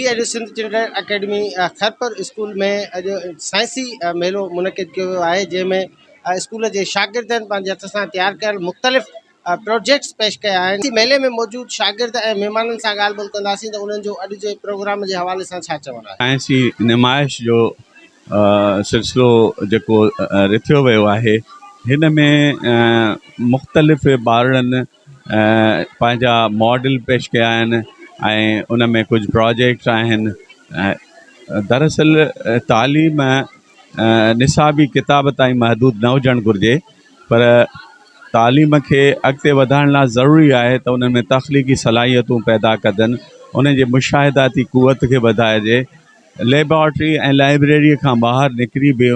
अॼु Sindh children academy Khairpur school में अॼु साइंसी मेलो मुनक़िद कयो वियो आहे जंहिंमें स्कूल जे शागिर्दनि पंहिंजे हथ सां तयारु कयल मुख़्तलिफ़ प्रोजेक्ट्स पेश कया आहिनि। मेले में मौजूदु शागिर्द ऐं महिमाननि सां ॻाल्हि ॿोल कंदासीं त उन्हनि जो अॼु जे प्रोग्राम जे हवाले सां छा चवणु आहे। साइंसी नुमाइश जो सिलसिलो जेको रिथियो वियो आहे, हिन में मुख़्तलिफ़ ॿारनि पंहिंजा मॉडल पेश कया आहिनि ऐं उन में कुझु प्रोजेक्ट्स आहिनि। दरअसल तालीम निसाबी किताब ताईं महदूद न हुजणु घुरिजे, पर तालीम खे अॻिते वधाइण लाइ ज़रूरी आहे त उन्हनि में तख़लीक़ी सलाहियतूं पैदा कजनि, उन जे मुशाहिदाती क़ुवत खे वधाइजे। लेबॉर्ट्री ऐं लाइब्रेरीअ खां ॿाहिरि निकिरी बि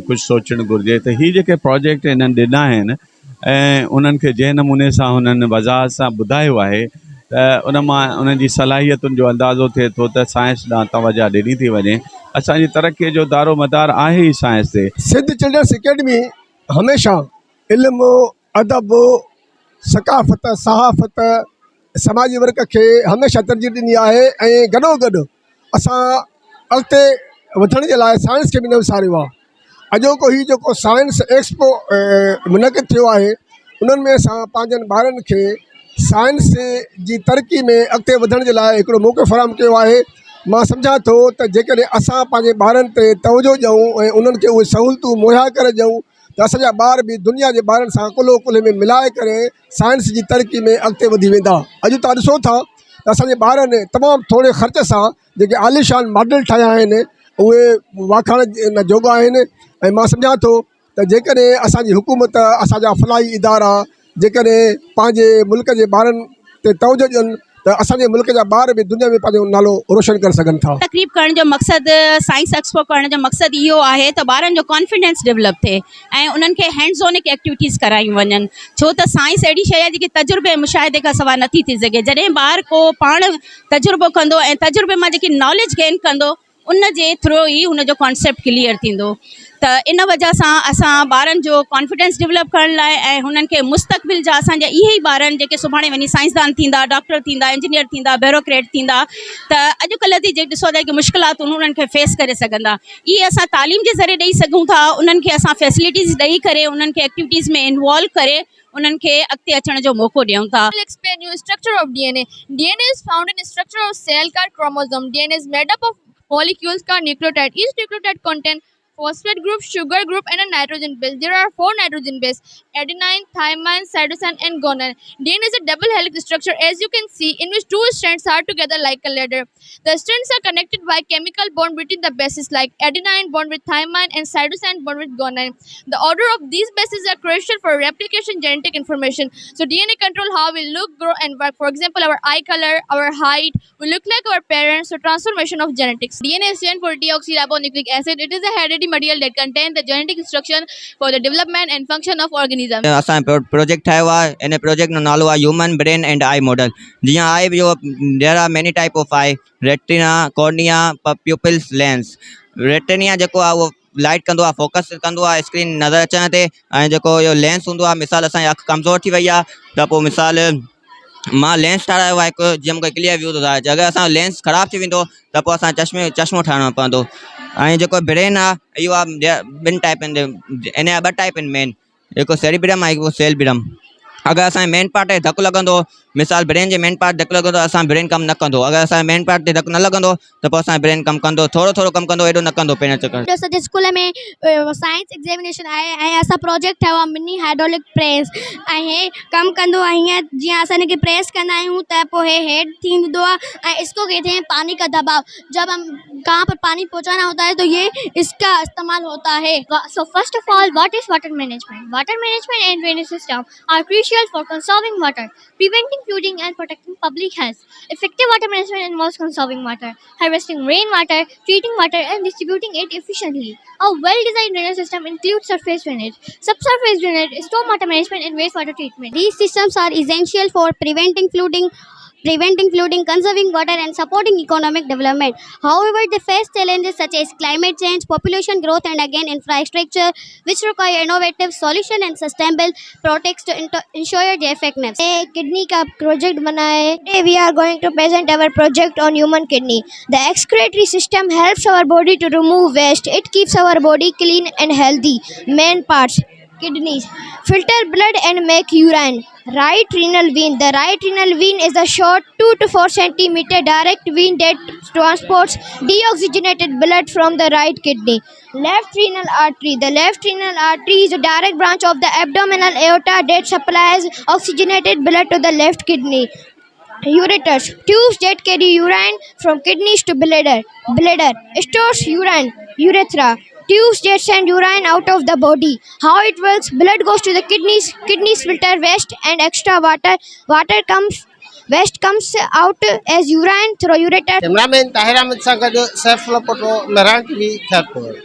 कुझु सोचणु घुरिजे त हीअ जेके प्रोजेक्ट हिननि ॾिना आहिनि ऐं उन्हनि खे जंहिं नमूने सां हुननि वज़ाहत सां ॿुधायो आहे त उन मां उन्हनि जी सलाहियतुनि जो अंदाज़ो थिए थो त साइंस ॾांहुं तवजा ॾिनी थी वञे। असांजी तरक़ीअ जो दारो मदार आहे ई साइंस ते। सिंध चिल्ड्रन्स अकेडमी हमेशह इल्मु, अदब, सकाफ़त, सहाफ़त, समाजी वर्क खे हमेशह तरजीह ॾिनी आहे ऐं गॾोगॾु असां अॻिते वधण जे लाइ साइंस खे बि न विसारियो आहे। अॼोको हीउ जेको साइंस एक्सपो मुनक़िद थियो आहे, उन्हनि में असां पंहिंजनि ॿारनि खे साइंस जी तरक़ी में अॻिते वधण जे लाइ हिकिड़ो मौक़ो फ़राहम कयो आहे। मां सम्झां थो त जेकॾहिं असां पंहिंजे ॿारनि ते तवजो ॾियूं ऐं उन्हनि खे उहे सहूलियतूं मुहैया करे ॾियूं त असांजा ॿार बि दुनिया जे ॿारनि सां कुल्हो कुल्हे में मिलाए करे साइंस जी तरक़ी में अॻिते वधी वेंदा। अॼु तव्हां ॾिसो था त असांजे ॿारनि तमामु थोरे ख़र्च सां जेके आलीशान मॉडल ठाहिया आहिनि उहे वाखाण न जोॻा आहिनि। ऐं मां सम्झां थो त जेकॾहिं असांजी हुकूमत, असांजा फलाही इदारा जेकॾहिं पंहिंजे मुल्क जे ॿारनि ते तवजो ॾियनि त असांजे मुल्क जा ॿार बि दुनिया में पंहिंजो नालो रोशन करे सघनि था। तकरीब करण जो मक़सदु, साइंस एक्सपो करण जो मक़सदु इहो आहे त ॿारनि जो कॉन्फिडेंस डेवलप थिए ऐं उन्हनि खे हैंड्स ऑन एक्टिविटीज़ करायूं वञनि। छो त साइंस अहिड़ी शइ आहे जेकी तजुर्बे मुशाहिदे खां सवाइ नथी थी सघे। जॾहिं ॿार को पाण तजुर्बो कंदो ऐं तजुर्बे मां जेकी नॉलेज गेन कंदो, उन जे थ्रू ई हुनजो कॉन्सेप्ट क्लियर थींदो। त इन वजह सां असां ॿारनि जो कॉन्फिडेंस डेवलप करण लाइ ऐं हुननि खे मुस्तक़बिल जा असांजा इहे ई ॿारनि जेके सुभाणे वञी साइंसदान थींदा, डॉक्टर थींदा, इंजीनियर थींदा, ब्यूरोक्रेट थींदा, त अॼुकल्ह जी जेके ॾिसो था कि मुश्किलातूं उन्हनि खे फेस करे सघंदा। इहे असां तालीम जे ज़रिए ॾेई सघूं था। उन्हनि खे असां फैसिलिटीज़ ॾेई करे उन्हनि खे एक्टिविटीज़ में इन्वॉल्व करे उन्हनि खे अॻिते अचण जो मौक़ो ॾियूं था। I'll explain you structure of DNA. DNA is found in the structure of cell called chromosome. DNA is made up of molecules called nucleotide. Each nucleotide contains phosphate group, sugar group, and a nitrogen base. There are 4 nitrogen bases: adenine, thymine, cytosine, and guanine. DNA is a double helix structure, as you can see, in which 2 strands are together like a ladder. The strands are connected by chemical bond between the bases, like adenine bond with thymine and cytosine bond with guanine. The order of these bases are crucial for replication genetic information. So DNA control how we look, grow, and work. For example, our eye color, our height, we look like our parents. So transformation of genetics. DNA stands for deoxyribonucleic acid. It is a hereditary material that contains the genetic instruction for the development and function of organisms. असां project ठाहियो आहे। इन project जो नालो आहे human brain and eye model. जीअं eye जो there are many type of eye: retina, cornea, pupils, lens. Retina जेको आहे उहो लाइट कंदो आहे, फोकस कंदो आहे स्क्रीन नज़र अचण ते। ऐं जेको इहो लेंस हूंदो आहे, मिसाल असांजी अखि कमज़ोर थी वई आहे त पोइ मिसाल मां लेंस ठारायो आहे हिकु, जीअं मूंखे क्लियर व्यू थो अचे। अगरि असांजो लेंस ख़राबु थी वेंदो त पोइ असां चश्मो ठाहिणो पवंदो। ऐं जेको ब्रेन आहे इहो आहे 2 टाइप आहिनि, इन जा 2 टाइप आहिनि मेन, हिकु सेरिब्रम आहे, हिकु सेलब्रम। अगरि असांजे मेन पार्ट ते धकु लॻंदो, मिसाल ब्रेन जे मेन पार्ट धकु लॻंदो त असां ब्रेन कमु न कंदो। अगरि असांजे मेन पार्ट ते धकु न लॻंदो त पोइ असांजो ब्रेन कमु कंदो, थोरो कमु कंदो, एॾो न कंदो पहिरियों चक्कर। असांजे स्कूल में साइंस एग्ज़ामिनेशन आहे ऐं असां प्रोजेक्ट ठाहियो आहे मिनी हाइड्रोलिक प्रेस। ऐं हे कमु कंदो आहे हीअं, जीअं असां हिनखे प्रेस कंदा आहियूं त पोइ हे हेड थींदो आहे ऐं इसको कहते हैं पानी का दबाव। जब हम कहाँ पर पानी पहुँचाना होता है तो ये इसका इस्तेमाल होता है। So first of all, what is water management? Water management and drainage system are crucial for conserving water, preventing flooding and protecting public health. Effective water management involves conserving water, harvesting rainwater, treating water and distributing it efficiently. A well-designed drainage system includes surface drainage, subsurface drainage, stormwater management and wastewater treatment. These systems are essential for preventing flooding, preventing flooding, conserving water, and supporting economic development. However, they face challenges such as climate change, population growth, and again infrastructure, which require innovative solution and sustainable projects to ensure their effectiveness. Kidney का project बना है. Today we are going to present our project on human kidney. The excretory system helps our body to remove waste. It keeps our body clean and healthy. Main parts: kidneys filter blood and make urine. Right renal vein. The right renal vein is a short 2 to 4 centimeter direct vein that transports deoxygenated blood from the right kidney. Left renal artery. The left renal artery is a direct branch of the abdominal aorta that supplies oxygenated blood to the left kidney. Ureters, tubes that carry urine from kidneys to bladder. Bladder stores urine. Urethra, tubes that send urine out of the body. How it works: blood goes to the kidneys. Kidneys filter waste and extra water. Waste comes out as urine through ureter. Cameraman Tahir Ahmed सां गॾु सैफुल्ला पटो, महरान TV, Khairpur.